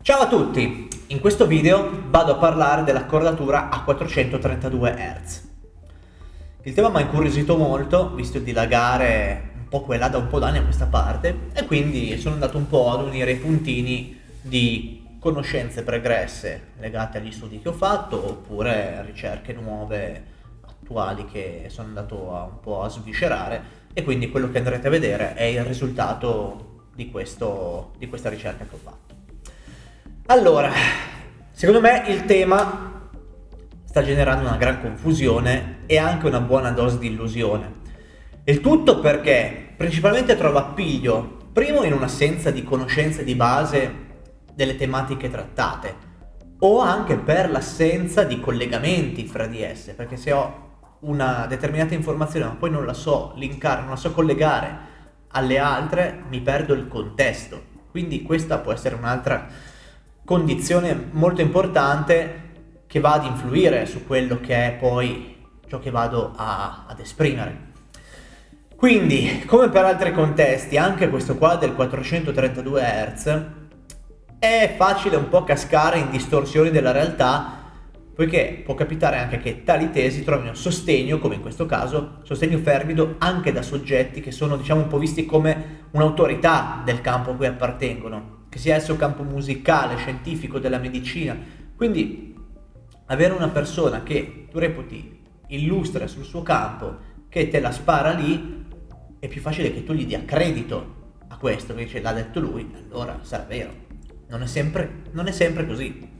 Ciao a tutti! In questo video vado a parlare dell'accordatura a 432 Hz. Il tema mi ha incuriosito molto, visto di dilagare un po' qua e là da un po' d'anni a questa parte, e quindi sono andato un po' ad unire i puntini di conoscenze pregresse legate agli studi che ho fatto, oppure ricerche nuove, attuali, che sono andato un po' a sviscerare, e quindi quello che andrete a vedere è il risultato di questa ricerca che ho fatto. Allora, secondo me il tema sta generando una gran confusione e anche una buona dose di illusione. Il tutto perché principalmente trovo appiglio, primo, in un'assenza di conoscenze di base delle tematiche trattate, o anche per l'assenza di collegamenti fra di esse, perché se ho una determinata informazione ma poi non la so linkare, non la so collegare alle altre, mi perdo il contesto. Quindi questa può essere un'altra condizione molto importante che va ad influire su quello che è poi ciò che vado ad esprimere. Quindi, come per altri contesti, anche questo qua del 432 Hz è facile un po' cascare in distorsioni della realtà, poiché può capitare anche che tali tesi trovino sostegno, come in questo caso, sostegno fervido anche da soggetti che sono, diciamo, un po' visti come un'autorità del campo a cui appartengono, che sia esso campo musicale, scientifico, della medicina. Quindi avere una persona che tu reputi illustre sul suo campo, che te la spara lì, è più facile che tu gli dia credito a questo, che dice l'ha detto lui, allora sarà vero. Non è sempre così.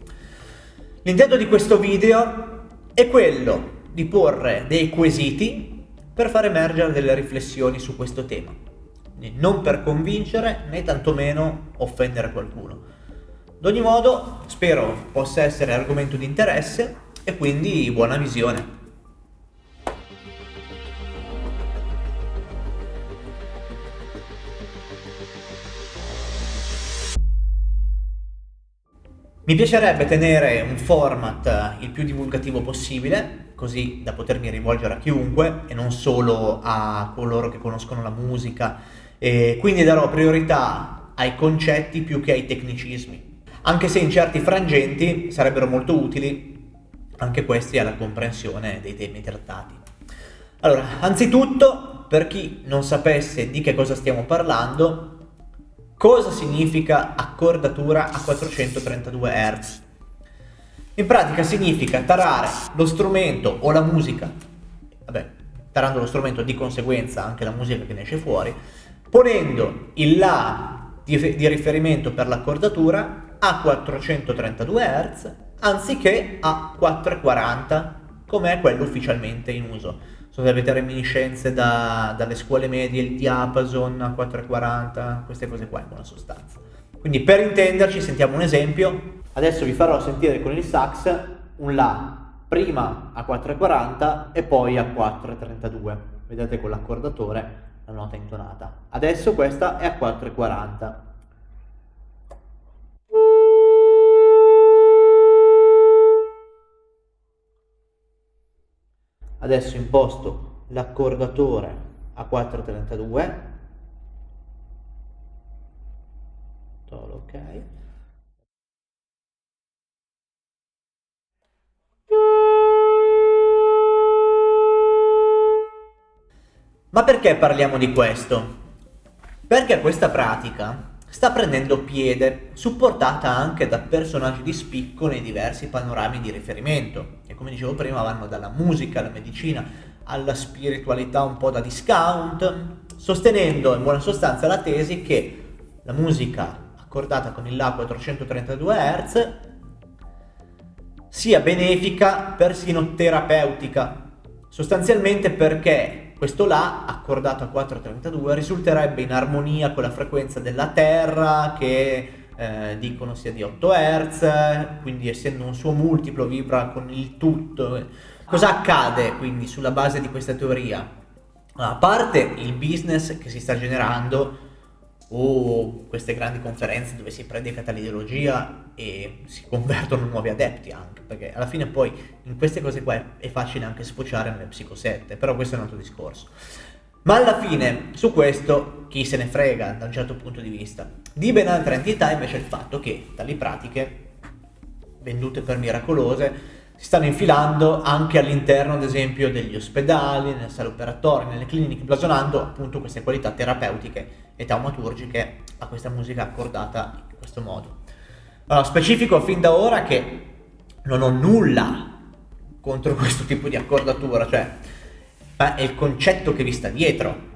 L'intento di questo video è quello di porre dei quesiti per far emergere delle riflessioni su questo tema, non per convincere né tantomeno offendere qualcuno. Ad ogni modo, spero possa essere argomento di interesse e quindi buona visione. Mi piacerebbe tenere un format il più divulgativo possibile, così da potermi rivolgere a chiunque e non solo a coloro che conoscono la musica, e quindi darò priorità ai concetti più che ai tecnicismi, anche se in certi frangenti sarebbero molto utili anche questi alla comprensione dei temi trattati. Allora, anzitutto, per chi non sapesse di che cosa stiamo parlando, cosa significa accordatura a 432 Hz? In pratica significa tarare lo strumento o la musica, tarando lo strumento di conseguenza anche la musica che ne esce fuori, ponendo il La di riferimento per l'accordatura a 432 Hz anziché a 440 come è quello ufficialmente in uso. So se avete reminiscenze dalle scuole medie, il diapason a 440, queste cose qua in buona sostanza. Quindi per intenderci sentiamo un esempio. Adesso vi farò sentire con il sax un La prima a 440 e poi a 432. Vedete con l'accordatore la nota intonata. Adesso questa è a 440. Adesso imposto l'accordatore a 432, ok. Ma perché parliamo di questo? Perché questa pratica sta prendendo piede, supportata anche da personaggi di spicco nei diversi panorami di riferimento, che come dicevo prima vanno dalla musica alla medicina alla spiritualità un po' da discount, sostenendo in buona sostanza la tesi che la musica accordata con il La 432 Hz sia benefica, persino terapeutica, sostanzialmente perché questo La accordato a 432 risulterebbe in armonia con la frequenza della Terra, che dicono sia di 8 Hz, quindi essendo un suo multiplo vibra con il tutto. Cosa accade quindi sulla base di questa teoria? A parte il business che si sta generando, o queste grandi conferenze dove si predica l'ideologia e si convertono nuovi adepti anche, perché alla fine poi in queste cose qua è facile anche sfociare nelle psicosette, però questo è un altro discorso. Ma alla fine, su questo, chi se ne frega da un certo punto di vista. Di ben altra entità invece il fatto che tali pratiche, vendute per miracolose, si stanno infilando anche all'interno, ad esempio, degli ospedali, nelle sale operatorie, nelle cliniche, blasonando appunto queste qualità terapeutiche e taumaturgiche a questa musica accordata in questo modo. Allora, specifico fin da ora che non ho nulla contro questo tipo di accordatura, cioè ma è il concetto che vi sta dietro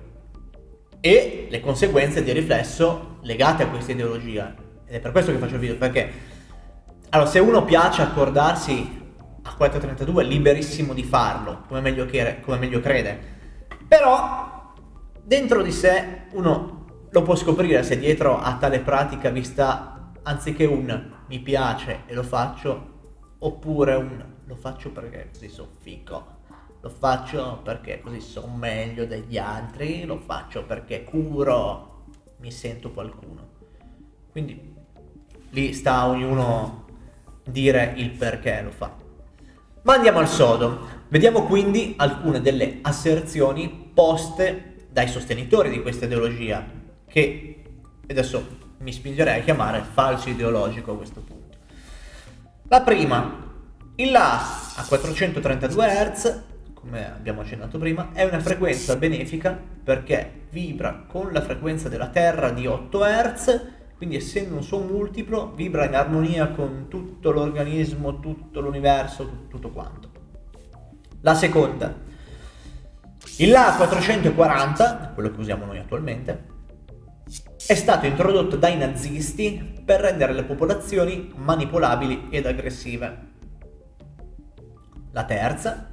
e le conseguenze di riflesso legate a questa ideologia. Ed è per questo che faccio il video, perché allora, se uno piace accordarsi a 432 è liberissimo di farlo, come meglio crede, però dentro di sé uno lo può scoprire se dietro a tale pratica vi sta anziché un mi piace e lo faccio, oppure un lo faccio perché così sono fico, lo faccio perché così sono meglio degli altri, lo faccio perché curo, mi sento qualcuno. Quindi lì sta a ognuno dire il perché lo fa. Ma andiamo al sodo. Vediamo quindi alcune delle asserzioni poste dai sostenitori di questa ideologia, che adesso mi spingerei a chiamare falso ideologico a questo punto. La prima, il La a 432 Hz, come abbiamo accennato prima, è una frequenza benefica perché vibra con la frequenza della Terra di 8 Hz, quindi essendo un suono multiplo vibra in armonia con tutto l'organismo, tutto l'universo, tutto quanto. La seconda, il La 440, quello che usiamo noi attualmente, è stato introdotto dai nazisti per rendere le popolazioni manipolabili ed aggressive. La terza,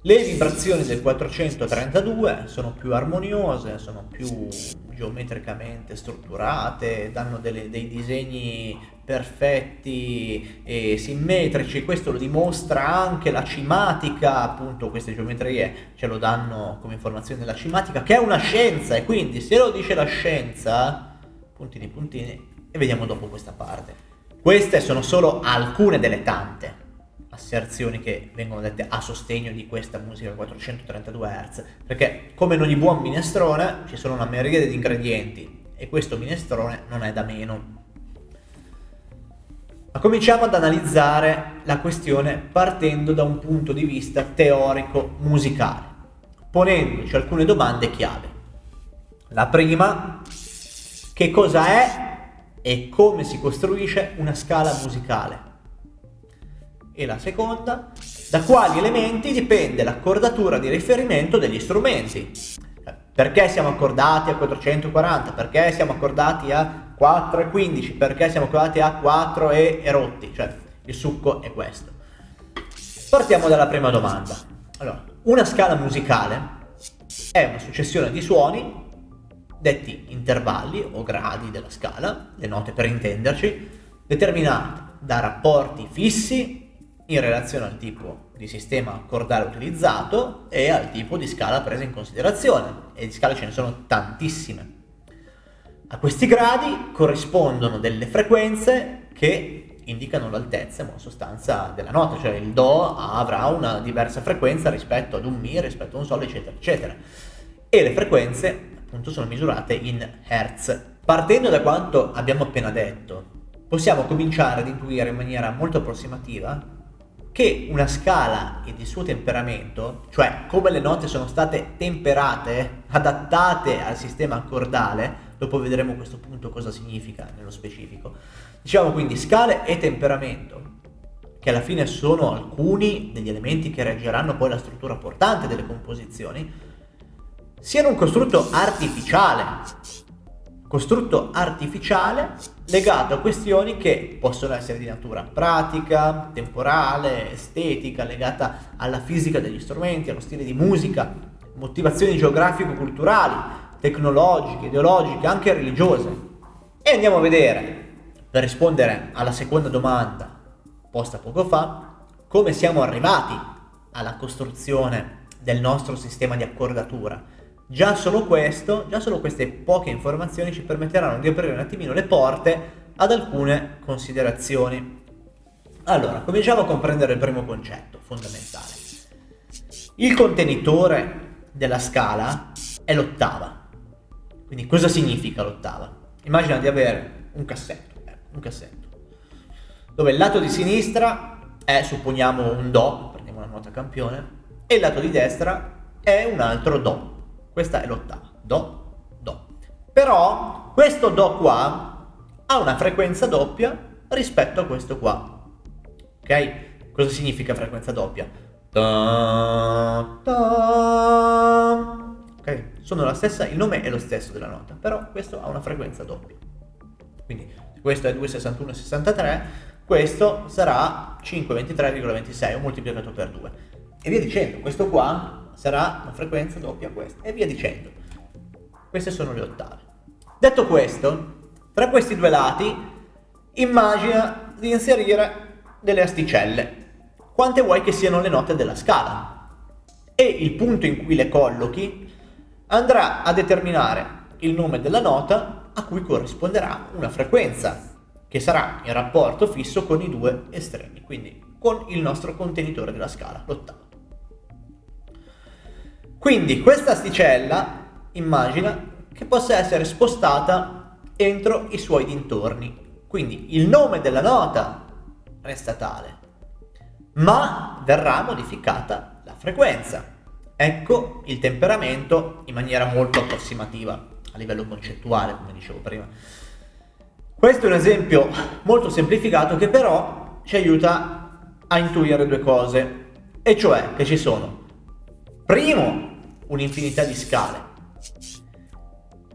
le vibrazioni del 432 sono più armoniose, sono più geometricamente strutturate, danno dei disegni perfetti e simmetrici. Questo lo dimostra anche la cimatica, appunto queste geometrie ce lo danno come informazione della cimatica, che è una scienza, e quindi se lo dice la scienza, puntini puntini, e vediamo dopo questa parte. Queste sono solo alcune delle tante asserzioni che vengono dette a sostegno di questa musica a 432 Hz, perché come in ogni buon minestrone ci sono una miriade di ingredienti e questo minestrone non è da meno. Ma cominciamo ad analizzare la questione partendo da un punto di vista teorico musicale, ponendoci alcune domande chiave. La prima, che cosa è e come si costruisce una scala musicale? E la seconda, da quali elementi dipende l'accordatura di riferimento degli strumenti? Perché siamo accordati a 440? Perché siamo accordati a 4,15? Perché siamo accordati a 4 e rotti? Cioè, il succo è questo. Partiamo dalla prima domanda. Allora, una scala musicale è una successione di suoni, detti intervalli o gradi della scala, le note per intenderci, determinate da rapporti fissi in relazione al tipo di sistema accordale utilizzato e al tipo di scala presa in considerazione, e di scale ce ne sono tantissime. A questi gradi corrispondono delle frequenze che indicano l'altezza in buona sostanza della nota, cioè il Do avrà una diversa frequenza rispetto ad un Mi, rispetto a un Sol, eccetera eccetera, e le frequenze appunto sono misurate in Hertz. Partendo da quanto abbiamo appena detto, possiamo cominciare ad intuire in maniera molto approssimativa che una scala ed il suo temperamento, cioè come le note sono state temperate, adattate al sistema accordale, dopo vedremo a questo punto cosa significa nello specifico. Diciamo quindi scale e temperamento, che alla fine sono alcuni degli elementi che reggeranno poi la struttura portante delle composizioni, siano un costrutto artificiale legato a questioni che possono essere di natura pratica, temporale, estetica, legata alla fisica degli strumenti, allo stile di musica, motivazioni geografico-culturali, tecnologiche, ideologiche, anche religiose. E andiamo a vedere, per rispondere alla seconda domanda posta poco fa, come siamo arrivati alla costruzione del nostro sistema di accordatura. Già solo queste poche informazioni ci permetteranno di aprire un attimino le porte ad alcune considerazioni. Allora, cominciamo a comprendere il primo concetto fondamentale. Il contenitore della scala è l'ottava. Quindi cosa significa l'ottava? Immagina di avere un cassetto, dove il lato di sinistra è, supponiamo, un Do, prendiamo una nota campione, e il lato di destra è un altro Do. Questa è l'ottava, Do, Do. Però questo Do qua ha una frequenza doppia rispetto a questo qua. Ok? Cosa significa frequenza doppia? Ta, ta. Ok? Sono la stessa, il nome è lo stesso della nota, però questo ha una frequenza doppia. Quindi se questo è 2,61,63, questo sarà 5,23,26 moltiplicato per 2. E via dicendo, questo qua sarà una frequenza doppia a questa, e via dicendo. Queste sono le ottave. Detto questo, tra questi due lati, immagina di inserire delle asticelle. Quante vuoi che siano le note della scala? E il punto in cui le collochi andrà a determinare il nome della nota a cui corrisponderà una frequenza, che sarà in rapporto fisso con i due estremi, quindi con il nostro contenitore della scala, l'ottava. Quindi questa asticella immagina che possa essere spostata entro i suoi dintorni. Quindi il nome della nota resta tale, ma verrà modificata la frequenza. Ecco il temperamento in maniera molto approssimativa, a livello concettuale, come dicevo prima. Questo è un esempio molto semplificato che però ci aiuta a intuire due cose, e cioè che ci sono, primo, un'infinità di scale,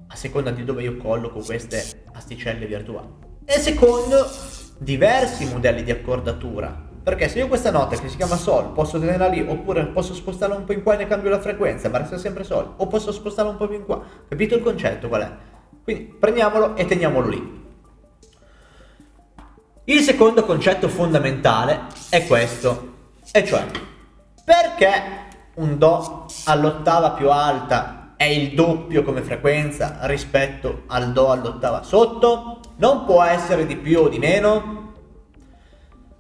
a seconda di dove io colloco queste asticelle virtuali, e secondo, diversi modelli di accordatura, perché se io questa nota che si chiama Sol posso tenerla lì, oppure posso spostarla un po' in qua e ne cambio la frequenza ma resta sempre Sol, o posso spostarla un po' più in qua. Capito il concetto qual è? Quindi prendiamolo e teniamolo lì. Il secondo concetto fondamentale è questo, e cioè perché un Do all'ottava più alta è il doppio come frequenza rispetto al Do all'ottava sotto? Non può essere di più o di meno?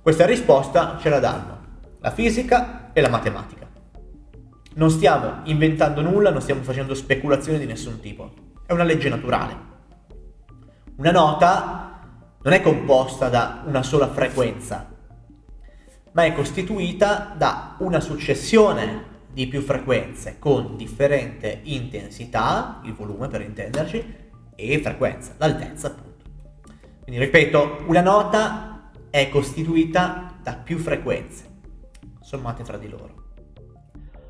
Questa risposta ce la danno la fisica e la matematica. Non stiamo inventando nulla, non stiamo facendo speculazioni di nessun tipo. È una legge naturale. Una nota non è composta da una sola frequenza, ma è costituita da una successione di più frequenze con differente intensità, il volume per intenderci, e frequenza, l'altezza appunto. Quindi ripeto, una nota è costituita da più frequenze sommate fra di loro.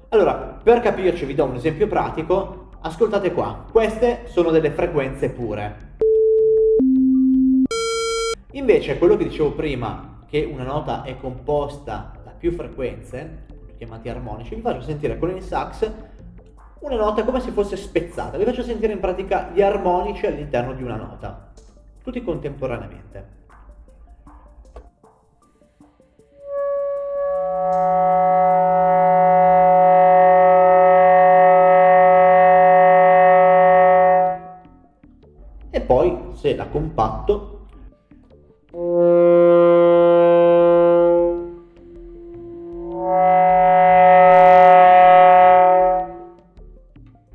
Allora, per capirci vi do un esempio pratico. Ascoltate qua, queste sono delle frequenze pure. Invece quello che dicevo prima, che una nota è composta da più frequenze, chiamati armonici, vi faccio sentire con il sax una nota come se fosse spezzata. Vi faccio sentire in pratica gli armonici all'interno di una nota, tutti contemporaneamente. E poi, se la compatto,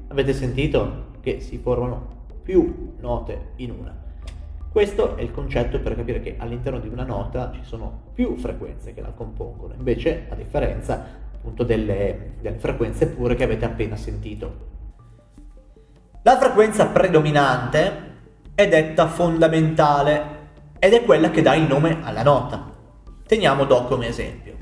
avete sentito che si formano più note in una. Questo è il concetto per capire che all'interno di una nota ci sono più frequenze che la compongono, invece a differenza appunto delle frequenze pure che avete appena sentito. La frequenza predominante è detta fondamentale ed è quella che dà il nome alla nota. Teniamo Do come esempio.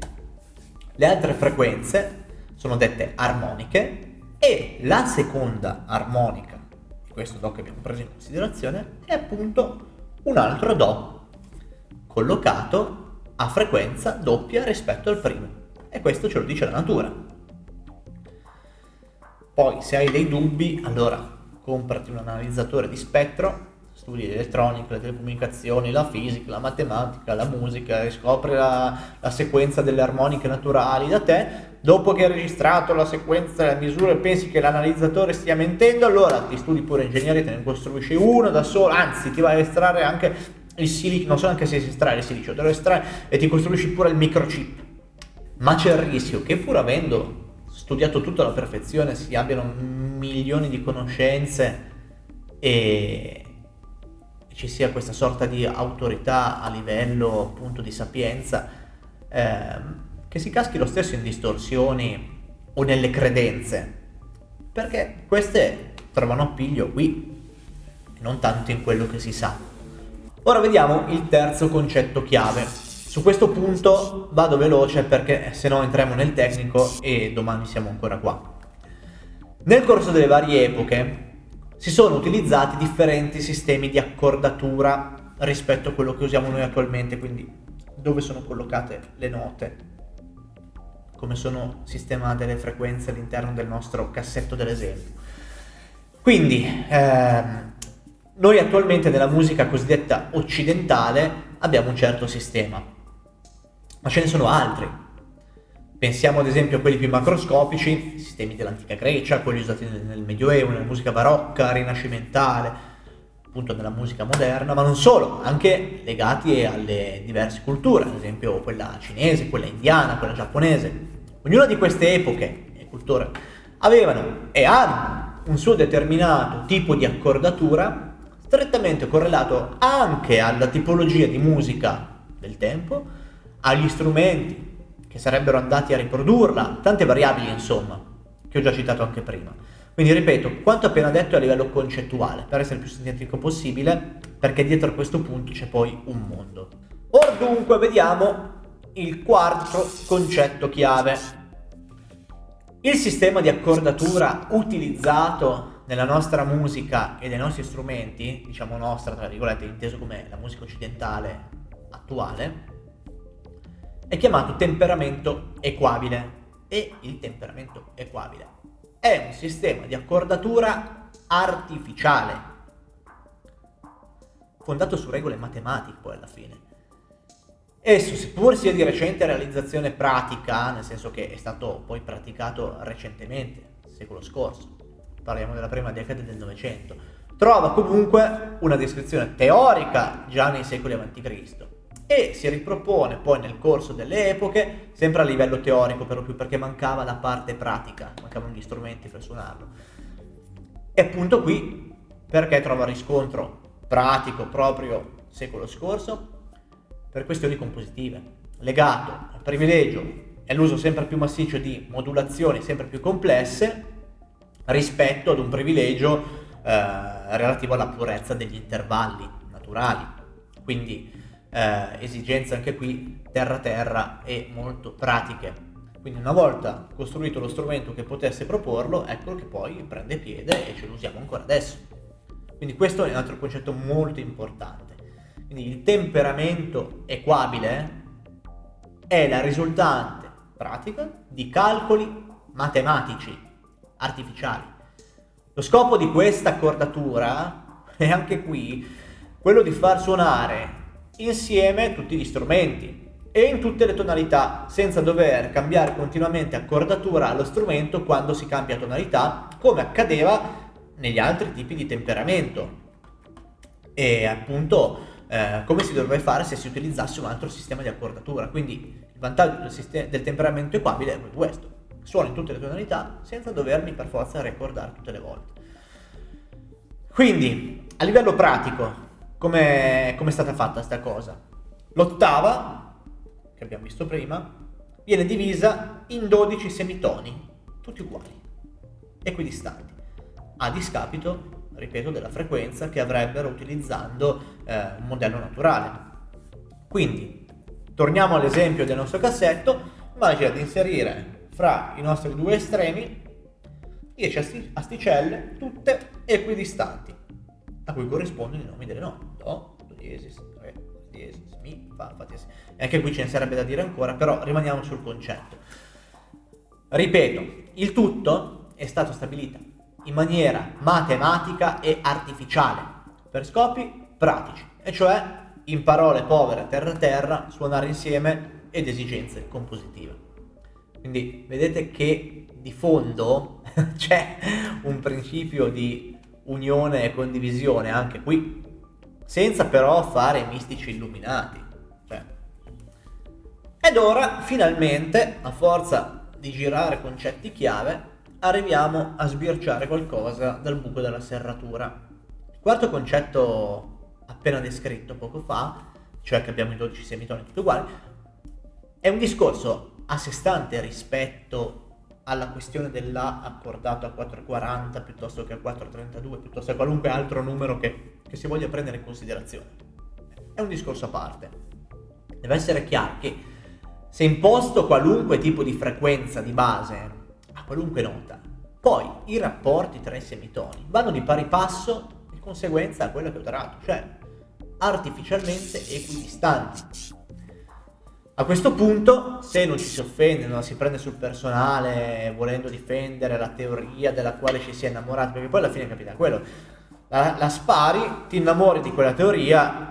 Le altre frequenze sono dette armoniche e la seconda armonica di questo Do che abbiamo preso in considerazione è appunto un altro Do collocato a frequenza doppia rispetto al primo, e questo ce lo dice la natura. Poi se hai dei dubbi, allora comprati un analizzatore di spettro, studi l'elettronica, le telecomunicazioni, la fisica, la matematica, la musica, e scopri la sequenza delle armoniche naturali da te. Dopo che hai registrato la sequenza e le misure e pensi che l'analizzatore stia mentendo, allora ti studi pure ingegneria, te ne costruisci uno da solo, anzi ti vai a estrarre anche il silicio, non so neanche se si estrae il silicio, te lo estrai e ti costruisci pure il microchip. Ma c'è il rischio che pur avendo studiato tutto alla perfezione, si abbiano milioni di conoscenze e ci sia questa sorta di autorità a livello appunto di sapienza, che si caschi lo stesso in distorsioni o nelle credenze, perché queste trovano appiglio qui e non tanto in quello che si sa. Ora vediamo il terzo concetto chiave. Su questo punto vado veloce perché se no entriamo nel tecnico e domani siamo ancora qua. Nel corso delle varie epoche si sono utilizzati differenti sistemi di accordatura rispetto a quello che usiamo noi attualmente, quindi dove sono collocate le note, come sono sistemate le frequenze all'interno del nostro cassetto dell'esempio. Quindi noi attualmente nella musica cosiddetta occidentale abbiamo un certo sistema, ma ce ne sono altri. Pensiamo ad esempio a quelli più macroscopici, sistemi dell'antica Grecia, quelli usati nel Medioevo, nella musica barocca, rinascimentale, appunto nella musica moderna, ma non solo, anche legati alle diverse culture, ad esempio quella cinese, quella indiana, quella giapponese. Ognuna di queste epoche e culture avevano e hanno un suo determinato tipo di accordatura strettamente correlato anche alla tipologia di musica del tempo, agli strumenti che sarebbero andati a riprodurla, tante variabili insomma, che ho già citato anche prima. Quindi ripeto, quanto appena detto è a livello concettuale, per essere il più sintetico possibile, perché dietro a questo punto c'è poi un mondo. Ora dunque vediamo il quarto concetto chiave. Il sistema di accordatura utilizzato nella nostra musica e nei nostri strumenti, diciamo nostra tra virgolette, inteso come la musica occidentale attuale, è chiamato temperamento equabile. E il temperamento equabile è un sistema di accordatura artificiale fondato su regole matematiche poi alla fine. Esso, seppur sia di recente realizzazione pratica, nel senso che è stato poi praticato recentemente, secolo scorso, parliamo della prima decade del Novecento, trova comunque una descrizione teorica già nei secoli a.C. e si ripropone poi nel corso delle epoche, sempre a livello teorico per lo più, perché mancava la parte pratica, mancavano gli strumenti per suonarlo. E appunto qui, perché trova riscontro pratico proprio secolo scorso? Per questioni compositive, legato al privilegio e all'uso sempre più massiccio di modulazioni sempre più complesse rispetto ad un privilegio relativo alla purezza degli intervalli naturali. Quindi esigenze anche qui terra e molto pratiche. Quindi una volta costruito lo strumento che potesse proporlo, ecco che poi prende piede e ce lo usiamo ancora adesso. Quindi questo è un altro concetto molto importante. Quindi il temperamento equabile è la risultante pratica di calcoli matematici artificiali. Lo scopo di questa accordatura è anche qui quello di far suonare insieme tutti gli strumenti e in tutte le tonalità, senza dover cambiare continuamente accordatura allo strumento quando si cambia tonalità, come accadeva negli altri tipi di temperamento e appunto come si dovrebbe fare se si utilizzasse un altro sistema di accordatura. Quindi il vantaggio del temperamento equabile è proprio questo: suono in tutte le tonalità senza dovermi per forza ricordare tutte le volte. Quindi a livello pratico come è stata fatta sta cosa? L'ottava, che abbiamo visto prima, viene divisa in 12 semitoni, tutti uguali, equidistanti, a discapito, ripeto, della frequenza che avrebbero utilizzando un modello naturale. Quindi, torniamo all'esempio del nostro cassetto, immagina di inserire fra i nostri due estremi 10 asticelle, tutte equidistanti, a cui corrispondono i nomi delle note: Do, Do diesis, Re, Do diesis, Mi, Fa diesis. E anche qui ce ne sarebbe da dire ancora, però rimaniamo sul concetto. Ripeto, il tutto è stato stabilito in maniera matematica e artificiale per scopi pratici, e cioè, in parole povere terra, suonare insieme ed esigenze compositive. Quindi vedete che di fondo c'è un principio di unione e condivisione anche qui, senza però fare mistici illuminati. Ed ora finalmente, a forza di girare concetti chiave, arriviamo a sbirciare qualcosa dal buco della serratura. Il quarto concetto appena descritto poco fa, cioè che abbiamo i 12 semitoni tutti uguali, è un discorso a sé stante rispetto alla questione dell'A accordato a 4,40 piuttosto che a 4,32, piuttosto che a qualunque altro numero che si voglia prendere in considerazione. È un discorso a parte. Deve essere chiaro che se imposto qualunque tipo di frequenza di base a qualunque nota, poi i rapporti tra i semitoni vanno di pari passo di conseguenza a quello che ho tarato, cioè artificialmente equidistanti. A questo punto, se non ci si offende, non la si prende sul personale, volendo difendere la teoria della quale ci si è innamorati, perché poi alla fine capita quello, la spari, ti innamori di quella teoria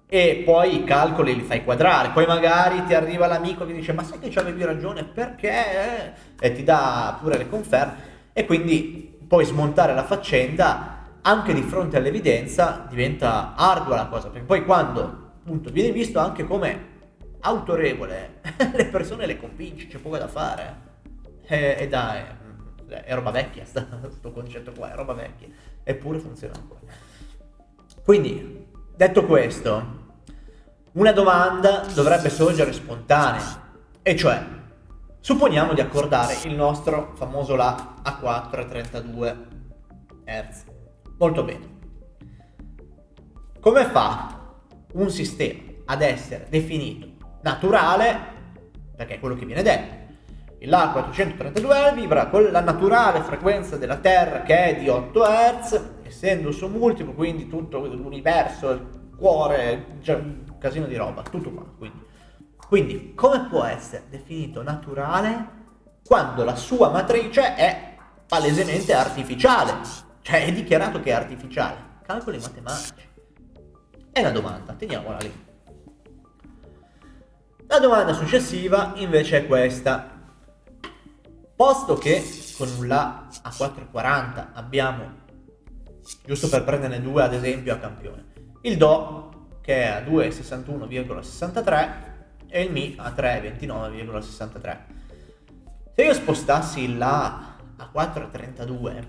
e poi i calcoli li fai quadrare, poi magari ti arriva l'amico che dice ma sai che ci avevi ragione, perché? E ti dà pure le conferme, e quindi poi smontare la faccenda anche di fronte all'evidenza diventa ardua la cosa, perché poi quando appunto viene visto anche come autorevole, le persone le convinci, c'è poco da fare. E dai, è roba vecchia sto concetto qua, è roba vecchia, eppure funziona ancora. Quindi, detto questo, una domanda dovrebbe sorgere spontanea, e cioè, supponiamo di accordare il nostro famoso La a 4,32 Hz. Molto bene. Come fa un sistema ad essere definito naturale, perché è quello che viene detto? Il La 432 vibra con la naturale frequenza della Terra che è di 8 Hz, essendo il suo multiplo, quindi tutto l'universo, il cuore, cioè un casino di roba, tutto qua. Quindi come può essere definito naturale quando la sua matrice è palesemente artificiale? Cioè è dichiarato che è artificiale. Calcoli matematici. È una domanda, teniamola lì. La domanda successiva invece è questa. Posto che con un La a 4,40 abbiamo, giusto per prenderne due ad esempio a campione, il Do che è a 2,61,63 e il Mi a 3,29,63. Se io spostassi il La a 4,32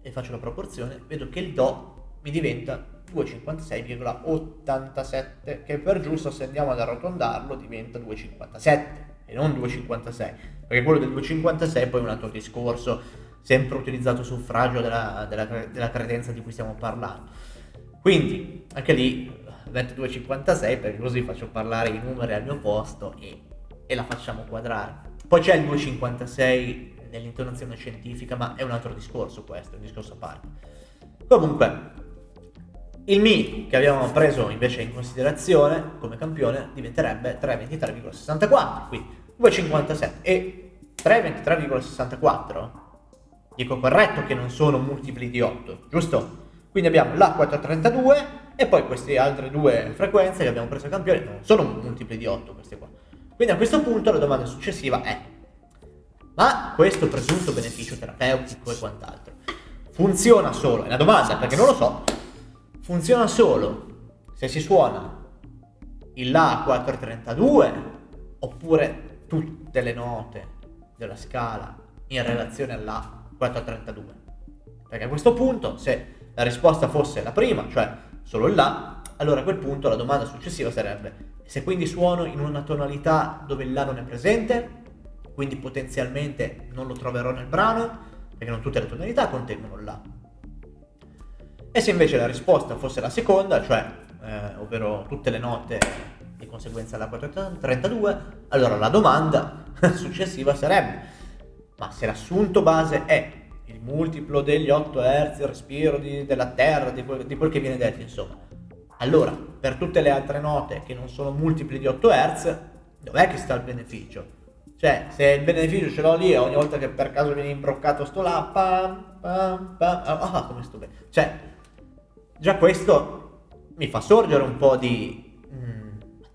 e faccio la proporzione, vedo che il Do mi diventa 2,56,87, che per giusto, se andiamo ad arrotondarlo, diventa 2,57 e non 2,56, perché quello del 2,56 poi è un altro discorso, sempre utilizzato suffragio della credenza di cui stiamo parlando. Quindi anche lì metto 2,56 perché così faccio parlare i numeri al mio posto e la facciamo quadrare. Poi c'è il 2,56 nell'intonazione scientifica, ma è un altro discorso questo, è un discorso a parte. Comunque il Mi che abbiamo preso invece in considerazione come campione diventerebbe 3,23,64, quindi 2,57 e 3,23,64. Dico corretto che non sono multipli di 8, giusto? Quindi abbiamo la 432 e poi queste altre due frequenze che abbiamo preso a campione non sono multipli di 8 queste qua. Quindi a questo punto la domanda successiva è: ma questo presunto beneficio terapeutico e quant'altro funziona solo? È una domanda perché non lo so. Funziona solo se si suona il La a 432 oppure tutte le note della scala in relazione alla 432? Perché a questo punto, se la risposta fosse la prima, cioè solo il La, allora a quel punto la domanda successiva sarebbe: se quindi suono in una tonalità dove il La non è presente, quindi potenzialmente non lo troverò nel brano, perché non tutte le tonalità contengono il La. E se invece la risposta fosse la seconda, cioè ovvero tutte le note di conseguenza alla 432, allora la domanda successiva sarebbe: ma se l'assunto base è il multiplo degli 8 Hz, il respiro della Terra, di quel che viene detto, insomma, allora per tutte le altre note che non sono multipli di 8 Hz, dov'è che sta il beneficio? Cioè, se il beneficio ce l'ho lì e ogni volta che per caso viene imbroccato sto La, come sto bene? Cioè, già questo mi fa sorgere un po' di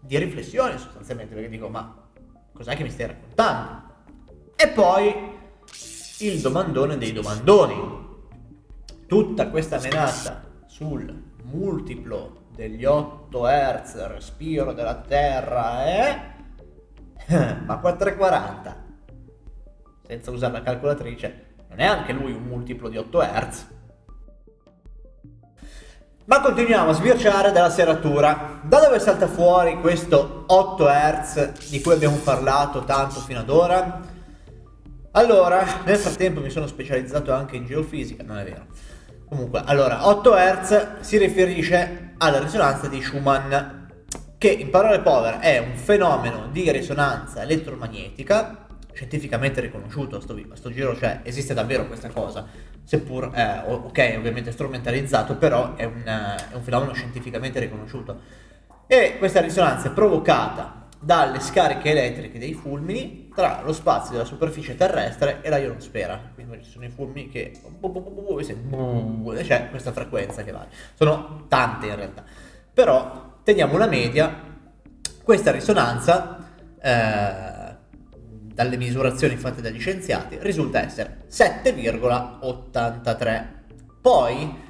riflessione sostanzialmente, perché dico: ma cos'è che mi stai raccontando? E poi il domandone dei domandoni. Tutta questa menata sul multiplo degli 8 Hz, respiro della Terra è... ma 4,40 senza usare la calcolatrice, non è anche lui un multiplo di 8 Hz. Ma continuiamo a sbirciare dalla serratura. Da dove salta fuori questo 8 Hz di cui abbiamo parlato tanto fino ad ora? Allora, nel frattempo mi sono specializzato anche in geofisica, non è vero. Comunque, allora, 8 Hz si riferisce alla risonanza di Schumann, che in parole povere è un fenomeno di risonanza elettromagnetica, scientificamente riconosciuto a sto giro, cioè esiste davvero questa cosa, seppur, ok, ovviamente strumentalizzato, però è un fenomeno scientificamente riconosciuto. E questa risonanza è provocata dalle scariche elettriche dei fulmini tra lo spazio della superficie terrestre e la ionosfera. Quindi ci sono i fulmini che e c'è questa frequenza che varia. Sono tante in realtà, però teniamo una media. Questa risonanza dalle misurazioni fatte dagli scienziati risulta essere 7,83. Poi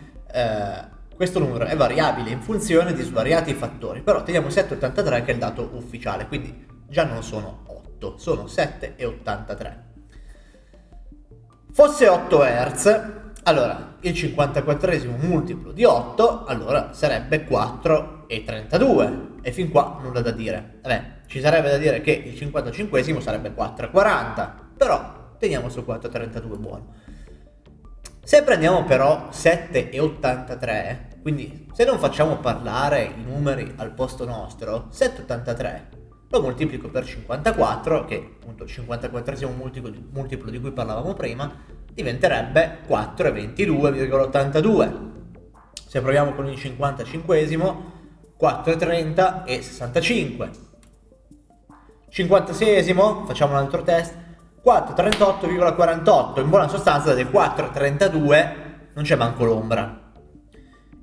questo numero è variabile in funzione di svariati fattori, però teniamo 7,83 che è il dato ufficiale, quindi già non sono 8, sono 7,83. Fosse 8 Hz, allora il 54esimo multiplo di 8 allora sarebbe 4,32 e fin qua nulla da dire. Vabbè, ci sarebbe da dire che il 55esimo sarebbe 4,40, però teniamo sul 4,32 buono. Se prendiamo però 7,83, quindi se non facciamo parlare i numeri al posto nostro, 7,83 lo moltiplico per 54, che appunto il 54esimo multiplo di cui parlavamo prima, diventerebbe 4,22,82. Se proviamo con il 55esimo, 4,30 e 65. 56esimo, facciamo un altro test, 4,38,48, in buona sostanza delle 4,32 non c'è manco l'ombra.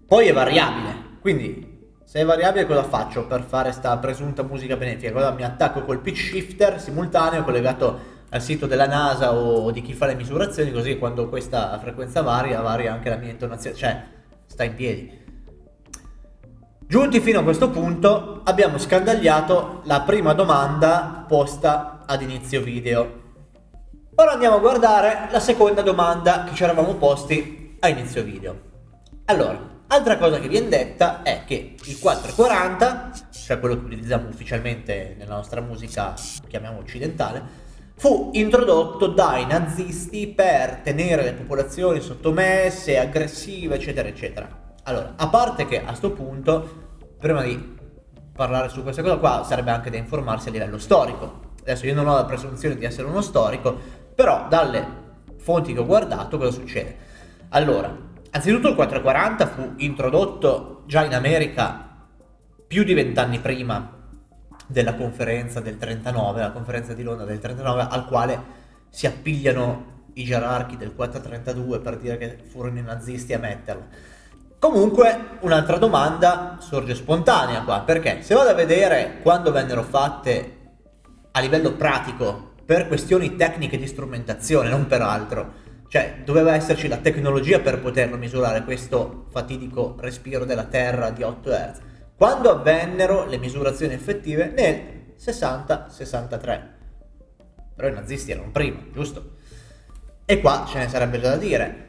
Poi è variabile, quindi se è variabile cosa faccio per fare sta presunta musica benefica? Cosa mi attacco col pitch shifter simultaneo collegato al sito della NASA o di chi fa le misurazioni, così quando questa frequenza varia anche la mia intonazione, cioè sta in piedi. Giunti fino a questo punto abbiamo scandagliato la prima domanda posta ad inizio video. Ora andiamo a guardare la seconda domanda che ci eravamo posti a inizio video. Allora, altra cosa che viene detta è che il 440, cioè quello che utilizziamo ufficialmente nella nostra musica, chiamiamo occidentale, fu introdotto dai nazisti per tenere le popolazioni sottomesse, aggressive, eccetera, eccetera. Allora, a parte che a sto punto, prima di parlare su questa cosa qua, sarebbe anche da informarsi a livello storico. Adesso io non ho la presunzione di essere uno storico, però dalle fonti che ho guardato cosa succede? Allora, anzitutto il 440 fu introdotto già in America più di 20 anni prima della conferenza del 39, la conferenza di Londra del 39, al quale si appigliano i gerarchi del 432 per dire che furono i nazisti a metterlo. Comunque un'altra domanda sorge spontanea qua, perché se vado a vedere quando vennero fatte a livello pratico per questioni tecniche di strumentazione, non per altro, cioè doveva esserci la tecnologia per poterlo misurare questo fatidico respiro della Terra di 8 Hz. Quando avvennero le misurazioni effettive? Nel 60-63. Però i nazisti erano prima, giusto? E qua ce ne sarebbe già da dire.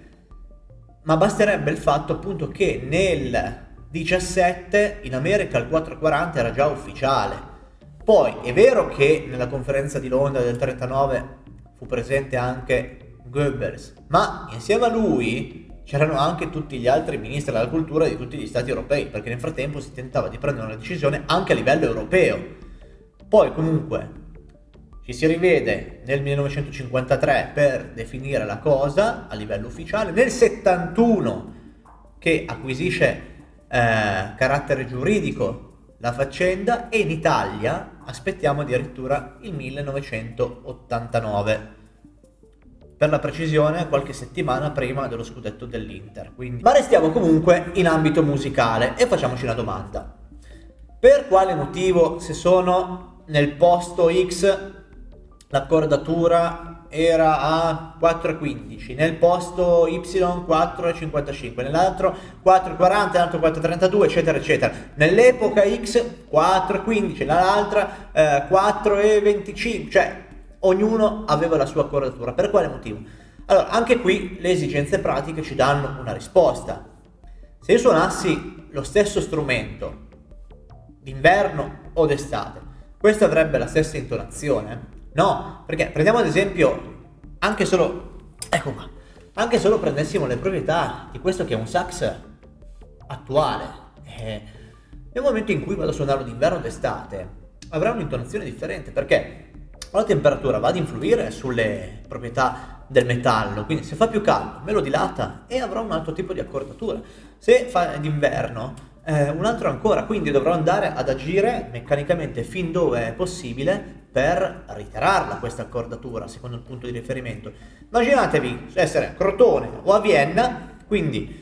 Ma basterebbe il fatto appunto che nel 17 in America il 440 era già ufficiale. Poi è vero che nella conferenza di Londra del 39 fu presente anche Goebbels, ma insieme a lui c'erano anche tutti gli altri ministri della cultura di tutti gli stati europei, perché nel frattempo si tentava di prendere una decisione anche a livello europeo. Poi comunque ci si rivede nel 1953 per definire la cosa a livello ufficiale, nel 71 che acquisisce carattere giuridico la faccenda, e in Italia aspettiamo addirittura il 1989, per la precisione qualche settimana prima dello scudetto dell'Inter. Quindi... Ma restiamo comunque in ambito musicale e facciamoci una domanda: per quale motivo, se sono nel posto X l'accordatura era a 4,15, nel posto Y 4,55, nell'altro 4,40, nell'altro 4,32, eccetera eccetera, nell'epoca X 4,15, nell'altra 4,25, cioè ognuno aveva la sua accordatura. Per quale motivo? Allora, anche qui le esigenze pratiche ci danno una risposta. Se io suonassi lo stesso strumento d'inverno o d'estate, questo avrebbe la stessa intonazione? No, perché prendiamo ad esempio anche solo, ecco qua, anche solo prendessimo le proprietà di questo che è un sax attuale. Nel momento in cui vado a suonarlo d'inverno o d'estate, avrà un'intonazione differente, perché la temperatura va ad influire sulle proprietà del metallo, quindi se fa più caldo me lo dilata e avrà un altro tipo di accordatura. Se fa d'inverno un altro ancora, quindi dovrò andare ad agire meccanicamente fin dove è possibile per reiterarla questa accordatura secondo il punto di riferimento. Immaginatevi essere a Crotone o a Vienna, quindi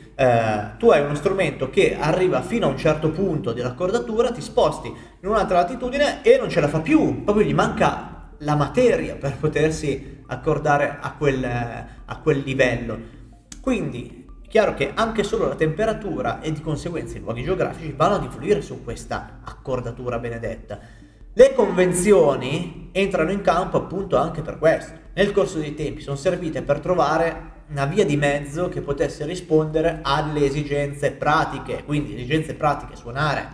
tu hai uno strumento che arriva fino a un certo punto dell'accordatura, ti sposti in un'altra latitudine e non ce la fa più, proprio gli manca la materia per potersi accordare a quel livello. Quindi è chiaro che anche solo la temperatura e di conseguenza i luoghi geografici vanno ad influire su questa accordatura benedetta. Le convenzioni entrano in campo appunto anche per questo. Nel corso dei tempi sono servite per trovare una via di mezzo che potesse rispondere alle esigenze pratiche, quindi esigenze pratiche, suonare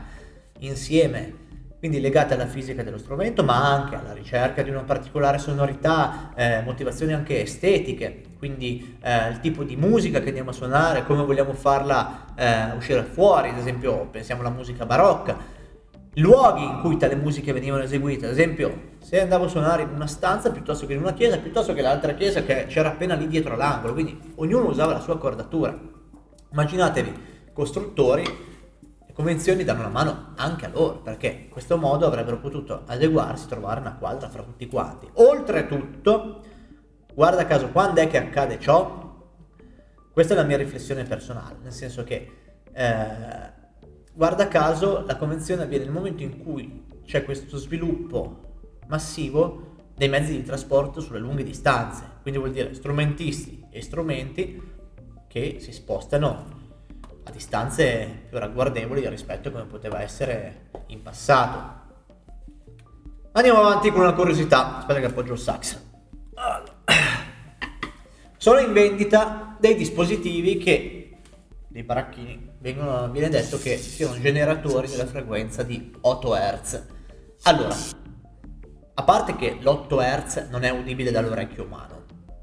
insieme, quindi legate alla fisica dello strumento, ma anche alla ricerca di una particolare sonorità, motivazioni anche estetiche, quindi il tipo di musica che andiamo a suonare, come vogliamo farla uscire fuori, ad esempio pensiamo alla musica barocca, luoghi in cui tale musiche venivano eseguite, ad esempio se andavo a suonare in una stanza piuttosto che in una chiesa, piuttosto che l'altra chiesa che c'era appena lì dietro l'angolo, quindi ognuno usava la sua accordatura. Immaginatevi costruttori, le convenzioni danno una mano anche a loro, perché in questo modo avrebbero potuto adeguarsi, trovare una quadra fra tutti quanti. Oltretutto, guarda caso, quando è che accade ciò? Questa è la mia riflessione personale, nel senso che guarda caso la convenzione avviene nel momento in cui c'è questo sviluppo massivo dei mezzi di trasporto sulle lunghe distanze, quindi vuol dire strumentisti e strumenti che si spostano a distanze più ragguardevoli rispetto a come poteva essere in passato. Andiamo avanti con una curiosità, aspetta che appoggio il sax. Sono in vendita dei dispositivi che, dei baracchini, viene detto che siano generatori della frequenza di 8 Hz. Allora, a parte che l'8 Hz non è udibile dall'orecchio umano,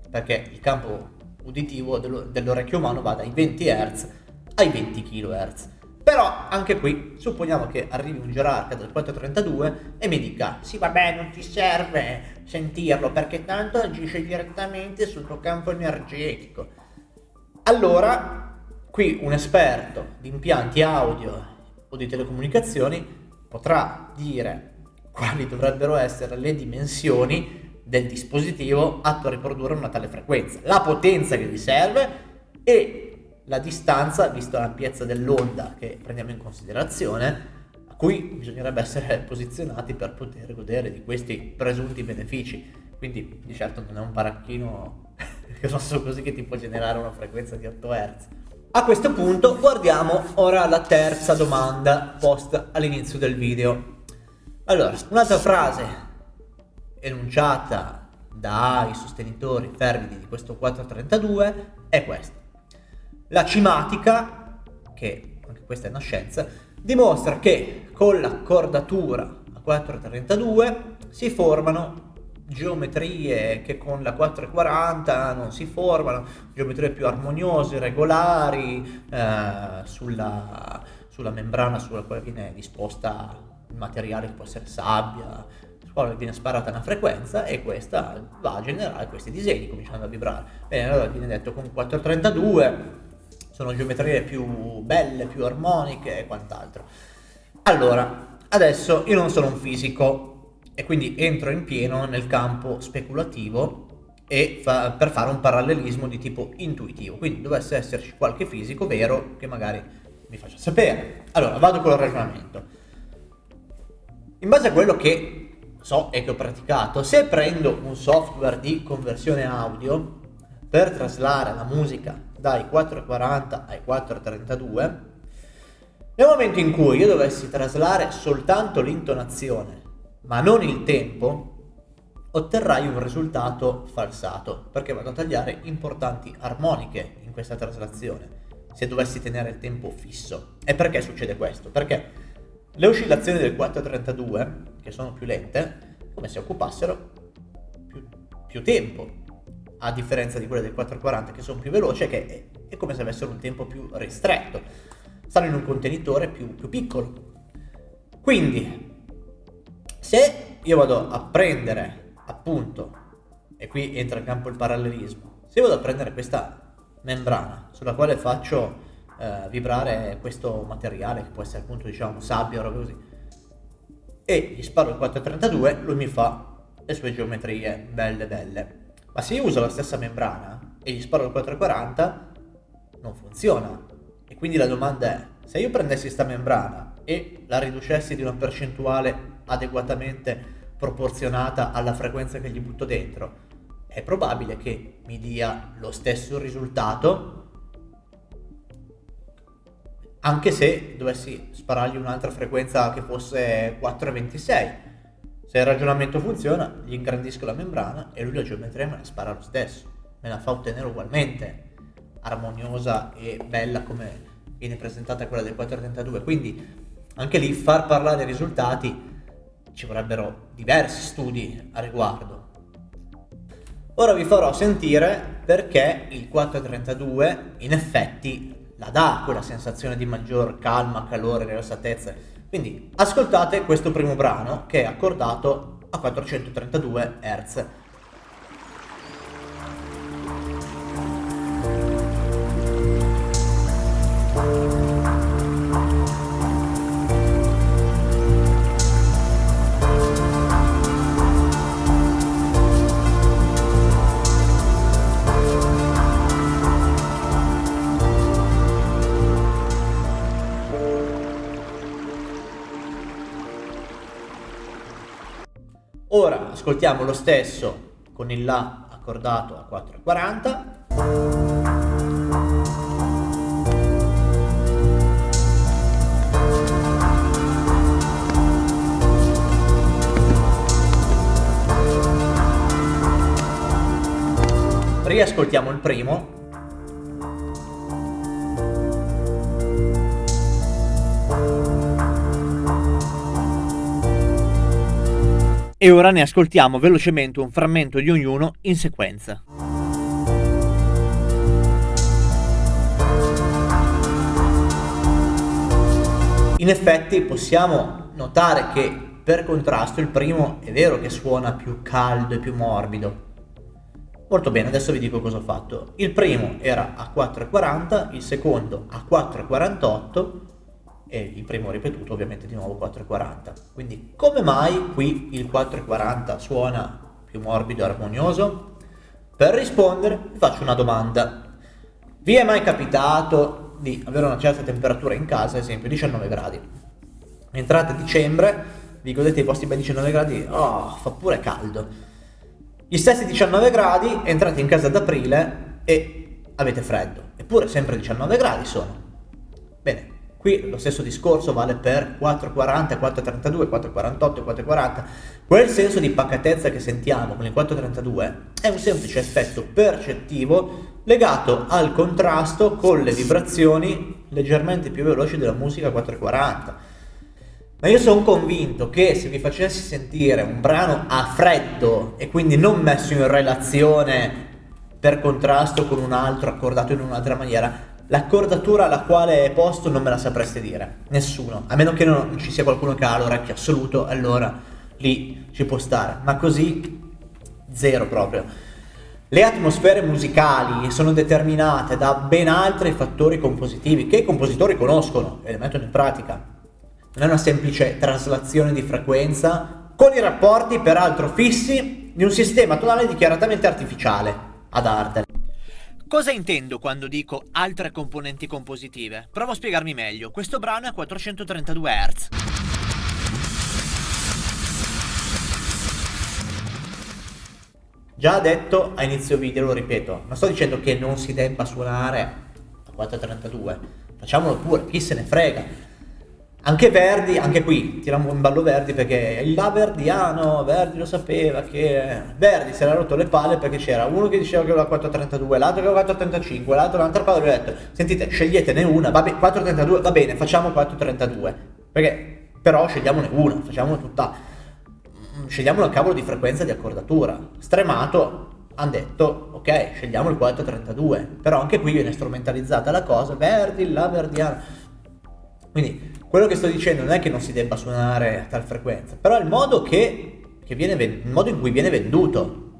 perché il campo uditivo dell'orecchio umano va dai 20 Hz ai 20 kHz. Però anche qui supponiamo che arrivi un gerarca del 432 e mi dica: sì, vabbè, non ti serve sentirlo perché tanto agisce direttamente sul tuo campo energetico. Allora qui un esperto di impianti audio o di telecomunicazioni potrà dire quali dovrebbero essere le dimensioni del dispositivo atto a riprodurre una tale frequenza, la potenza che gli serve e la distanza, vista l'ampiezza dell'onda che prendiamo in considerazione, a cui bisognerebbe essere posizionati per poter godere di questi presunti benefici. Quindi di certo non è un baracchino grosso così che ti può generare una frequenza di 8 Hz. A questo punto guardiamo ora la terza domanda posta all'inizio del video. Allora, un'altra frase enunciata dai sostenitori fervidi di questo 432 è questa: la cimatica, che anche questa è una scienza, dimostra che con l'accordatura a 432 si formano geometrie che con la 440 non si formano, geometrie più armoniose, regolari, sulla membrana sulla quale viene disposta il materiale, che può essere sabbia, su quale viene sparata una frequenza, e questa va a generare questi disegni cominciando a vibrare. Bene, allora viene detto con 432 sono geometrie più belle, più armoniche e quant'altro. Allora, adesso io non sono un fisico e quindi entro in pieno nel campo speculativo e per fare un parallelismo di tipo intuitivo, quindi dovesse esserci qualche fisico vero che magari mi faccia sapere. Allora, vado con il ragionamento. In base a quello che so e che ho praticato, se prendo un software di conversione audio per traslare la musica dai 440 ai 432, nel momento in cui io dovessi traslare soltanto l'intonazione ma non il tempo, otterrai un risultato falsato, perché vado a tagliare importanti armoniche in questa traslazione, se dovessi tenere il tempo fisso. E perché succede questo? Perché le oscillazioni del 432, che sono più lente, come se occupassero più tempo, a differenza di quelle del 440 che sono più veloci, che è come se avessero un tempo più ristretto, stanno in un contenitore più piccolo. Quindi, se io vado a prendere, appunto, e qui entra in campo il parallelismo, se io vado a prendere questa membrana sulla quale faccio vibrare questo materiale, che può essere appunto, diciamo, sabbia o roba così, e gli sparo il 432, lui mi fa le sue geometrie belle. Ma se io uso la stessa membrana e gli sparo il 440, non funziona. E quindi la domanda è: se io prendessi sta membrana e la riducessi di una percentuale adeguatamente proporzionata alla frequenza che gli butto dentro, è probabile che mi dia lo stesso risultato, anche se dovessi sparargli un'altra frequenza che fosse 426. Se il ragionamento funziona, gli ingrandisco la membrana e lui la geometria me la spara lo stesso, me la fa ottenere ugualmente armoniosa e bella come viene presentata quella del 432. Quindi anche lì far parlare i risultati, ci vorrebbero diversi studi a riguardo. Ora vi farò sentire perché il 432 in effetti la dà quella sensazione di maggior calma, calore, rilassatezza. Quindi ascoltate questo primo brano che è accordato a 432 Hz. Ora ascoltiamo lo stesso con il La accordato a 440. Riascoltiamo il primo. E ora ne ascoltiamo velocemente un frammento di ognuno in sequenza. In effetti possiamo notare che per contrasto il primo è vero che suona più caldo e più morbido. Molto bene, adesso vi dico cosa ho fatto. Il primo era a 4,40, il secondo a 4,48 e il primo ripetuto ovviamente di nuovo 4,40. Quindi come mai qui il 4,40 suona più morbido e armonioso? Per rispondere vi faccio una domanda. Vi è mai capitato di avere una certa temperatura in casa, ad esempio 19 gradi? Entrate a dicembre, vi godete i vostri bei 19 gradi, fa pure caldo. Gli stessi 19 gradi, entrate in casa ad aprile e avete freddo, eppure sempre 19 gradi sono. Bene, qui lo stesso discorso vale per 4,40, 4,32, 4,48, 4,40. Quel senso di pacatezza che sentiamo con il 4,32 è un semplice effetto percettivo legato al contrasto con le vibrazioni leggermente più veloci della musica 4,40. Ma io sono convinto che se vi facessi sentire un brano a freddo e quindi non messo in relazione per contrasto con un altro accordato in un'altra maniera, l'accordatura alla quale è posto non me la sapreste dire, nessuno, a meno che non ci sia qualcuno che ha l'orecchio assoluto, allora lì ci può stare, ma così zero proprio. Le atmosfere musicali sono determinate da ben altri fattori compositivi che i compositori conoscono e le mettono in pratica. Non è una semplice traslazione di frequenza con i rapporti peraltro fissi di un sistema tonale dichiaratamente artificiale ad arte. Cosa intendo quando dico altre componenti compositive? Provo a spiegarmi meglio. Questo brano è a 432 Hz. Già detto a inizio video, lo ripeto, non sto dicendo che non si debba suonare a 432, facciamolo pure, chi se ne frega. Anche Verdi, anche qui tiriamo in ballo Verdi perché il là verdiano, Verdi lo sapeva che Verdi si era rotto le palle perché c'era uno che diceva che aveva 432, l'altro che aveva 435, l'altro un'altra cosa, gli ho detto sentite, sceglietene una, va bene, 432, va bene, facciamo 432, perché però scegliamone una, facciamo tutta, scegliamo una cavolo di frequenza di accordatura. Stremato hanno detto ok, scegliamo il 432, però anche qui viene strumentalizzata la cosa, Verdi, la verdiano. Quindi quello che sto dicendo non è che non si debba suonare a tal frequenza, però il modo il modo in cui viene venduto.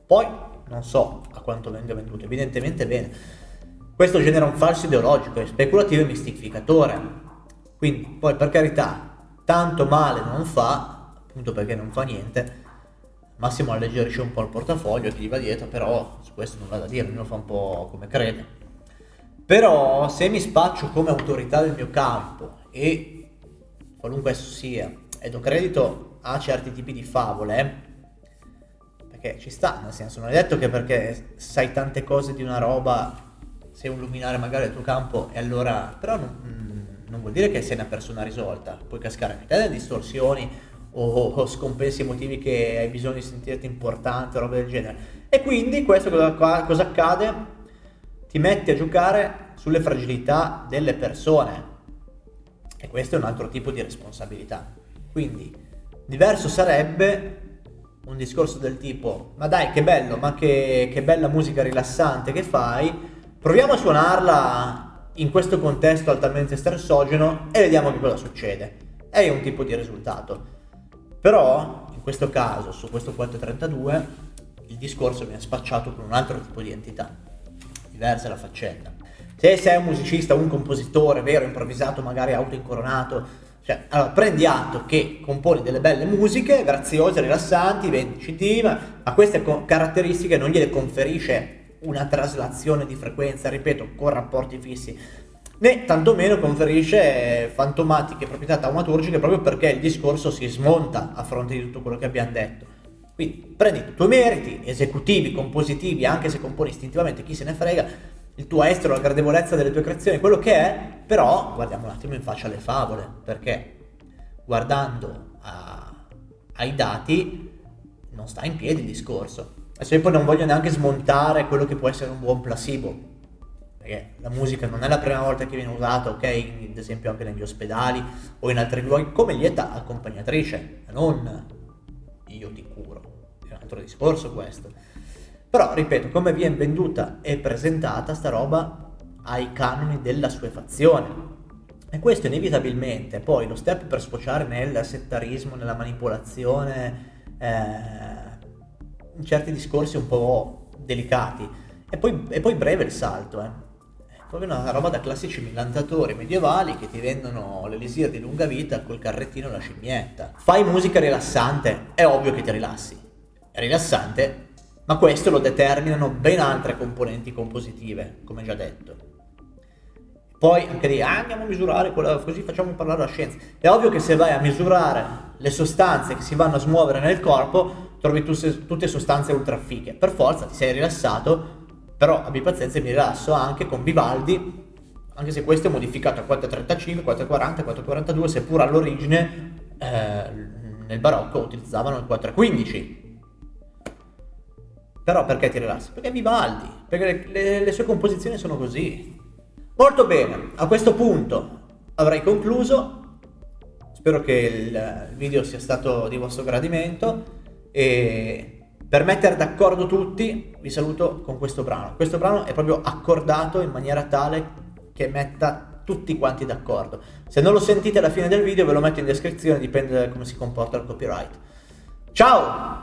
Poi non so a quanto venga venduto, evidentemente bene. Questo genera un falso ideologico, è speculativo e mistificatore. Quindi poi per carità, tanto male non fa, appunto perché non fa niente. Massimo alleggerisce un po' il portafoglio, chi gli va dietro, però su questo non va da dire, ognuno fa un po' come crede. Però se mi spaccio come autorità del mio campo e qualunque esso sia e do credito a certi tipi di favole, perché ci sta, nel senso non è detto che perché sai tante cose di una roba sei un luminare magari del tuo campo e allora, però non vuol dire che sei una persona risolta, puoi cascare anche te nelle distorsioni o scompensi emotivi che hai bisogno di sentirti importante o roba del genere. E quindi questo cosa accade? Ti metti a giocare sulle fragilità delle persone e questo è un altro tipo di responsabilità. Quindi diverso sarebbe un discorso del tipo ma dai che bello, ma che bella musica rilassante che fai, proviamo a suonarla in questo contesto altamente stressogeno e vediamo che cosa succede. È un tipo di risultato. Però in questo caso su questo 432 il discorso viene spacciato con un altro tipo di entità. Diversa è la faccenda. Se sei un musicista, un compositore vero, improvvisato, magari autoincoronato, cioè, allora prendi atto che componi delle belle musiche, graziose, rilassanti, vendi CD, ma a queste caratteristiche non gliele conferisce una traslazione di frequenza, ripeto, con rapporti fissi, né tantomeno conferisce fantomatiche proprietà taumaturgiche proprio perché il discorso si smonta a fronte di tutto quello che abbiamo detto. Quindi prendi i tuoi meriti esecutivi, compositivi, anche se componi istintivamente, chi se ne frega, il tuo estero, la gradevolezza delle tue creazioni, quello che è, però guardiamo un attimo in faccia alle favole, perché guardando ai dati non sta in piedi il discorso. Adesso io poi non voglio neanche smontare quello che può essere un buon placebo, perché la musica non è la prima volta che viene usata, ok, ad esempio anche negli ospedali o in altri luoghi, come lieta accompagnatrice, non io ti curo, è un altro discorso questo. Però ripeto, come viene venduta e presentata sta roba ai canoni della assuefazione, e questo inevitabilmente poi lo step per sfociare nel settarismo, nella manipolazione, in certi discorsi un po' delicati, e poi breve il salto, è proprio una roba da classici millantatori medievali che ti vendono l'elisir di lunga vita col carrettino e la scimmietta. Fai musica rilassante, è ovvio che ti rilassi, è rilassante, ma questo lo determinano ben altre componenti compositive, come già detto. Poi anche lì andiamo a misurare così facciamo parlare la scienza. È ovvio che se vai a misurare le sostanze che si vanno a smuovere nel corpo trovi tutte sostanze ultrafighe. Per forza ti sei rilassato, però abbi pazienza e mi rilasso anche con Vivaldi, anche se questo è modificato a 435, 440, 442, seppur all'origine nel barocco utilizzavano il 415. Però perché ti rilassi? Perché è Vivaldi, perché le sue composizioni sono così. Molto bene, a questo punto avrei concluso, spero che il video sia stato di vostro gradimento e per mettere d'accordo tutti vi saluto con questo brano. Questo brano è proprio accordato in maniera tale che metta tutti quanti d'accordo. Se non lo sentite alla fine del video ve lo metto in descrizione, dipende da come si comporta il copyright. Ciao!